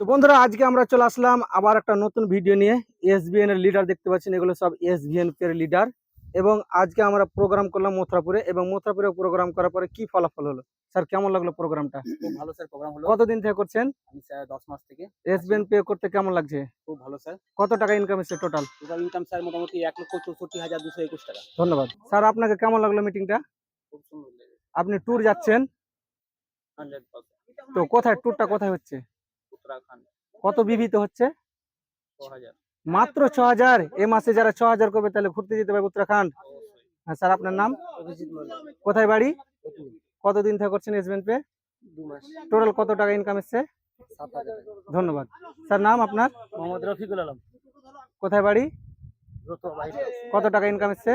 তো বন্ধুরা আজকে আমরা চলে আসলাম আবার একটা নতুন ভিডিও নিয়ে। এসবিএন এর লিডার দেখতে পাচ্ছেন, এগুলো সব এসবিএন এর লিডার। এবং আজকে আমরা প্রোগ্রাম করলাম মথুরাপুরে, এবং মথুরাপুরে প্রোগ্রাম করার পরে কি ফলাফল হলো স্যার, কেমন লাগলো প্রোগ্রামটা? খুব ভালো স্যার প্রোগ্রাম হলো। কতদিন থেকে করছেন? আমি স্যার 10 মাস থেকে এসবিএন পে করতে কেমন লাগছে? খুব ভালো স্যার। কত টাকা ইনকাম এসেছে টোটাল? টোটাল ইনকাম স্যার মোটামুটি 1,64,221 টাকা। ধন্যবাদ স্যার। আপনাকে কেমন লাগলো মিটিংটা? খুব সুন্দর লেগেছে। আপনি ট্যুর যাচ্ছেন, 100% তো কোথায় ট্যুরটা কোথায় হচ্ছে? উত্তরাখণ্ড কত বিবিতে হচ্ছে? 6,000 মাত্র 6,000? এ মাসে যারা 6,000 করবে তাহলে ঘুরতে যেতে পারবে উত্তরাখণ্ড। অবশ্যই। হ্যাঁ স্যার, আপনার নাম? অভিজিৎ মন্ডল। কোথায় বাড়ি? প্রথম কতদিন থেকে করছেন এসবিএন পে? 2 মাস। টোটাল কত টাকা ইনকাম এসছে? 7,000 টাকা। ধন্যবাদ স্যার। নাম আপনার? মোহাম্মদ রফিকুল আলম। কোথায় বাড়ি? রত বাইপাস। কত টাকা ইনকাম এসছে?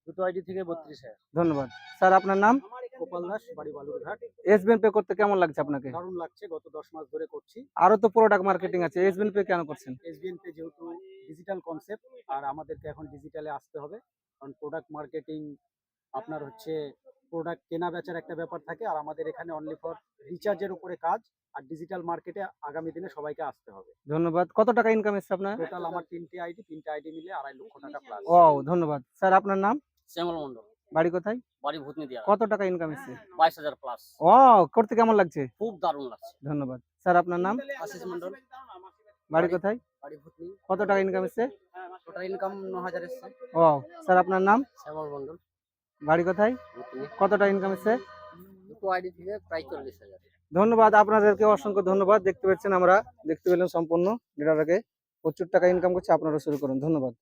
দুটো আইডি থেকে 32,000। ধন্যবাদ স্যার। আপনার নাম? গোপাল দাস, বাড়ি বালুরঘাট। এসবিএন পে করতে কেমন লাগছে আপনাকে? দারুণ লাগছে, গত 10 মাস ধরে করছি। আরো তো প্রোডাক্ট মার্কেটিং আছে, এসবিএন পে কেন করছেন? এসবিএন পে যেহেতু ডিজিটাল কনসেপ্ট, আর আমাদেরকে এখন ডিজিটালে আসতে হবে, কারণ প্রোডাক্ট মার্কেটিং আপনার হচ্ছে প্রোডাক্ট কেনা বেচার একটা ব্যাপার থাকে, আর আমাদের এখানে অনলি ফর রিচার্জের উপরে কাজ, আর ডিজিটাল মার্কেটে আগামী দিনে সবাইকে আসতে হবে। ধন্যবাদ। কত টাকা ইনকাম এসছে আপনার? টোটাল আমার 3টে আইডি মিলে 2.5 লক্ষ টাকা প্লাস। ও ধন্যবাদ স্যার। আপনার নাম? শ্যামল মন্ডল। বাড়ি কোথায়? বাড়ি ভূতনি দিয়া। কত টাকা ইনকাম এসছে? 22,000 প্লাস। ও, করতে কেমন লাগছে? খুব দারুণ লাগছে। ধন্যবাদ স্যার। আপনার নাম? আশিস মন্ডল। বাড়ি কোথায়? বাড়ি ভূতনি। কত টাকা ইনকাম এসছে? টোটাল ইনকাম 9,000 এসছে। ও স্যার, আপনার নাম? শ্যামল মন্ডল। বাড়ি কোথায়? ভূতনি। কত টাকা ইনকাম এসছে? দুটো আইডি থেকে প্রায় 40,000। ধন্যবাদ আপনাদেরকে, অসংখ্য ধন্যবাদ। দেখতে পাচ্ছেন, আমরা দেখতে পেলাম সম্পূর্ণ লিডারকে প্রচুর টাকা ইনকাম করছে। আপনারা শুরু করুন। ধন্যবাদ।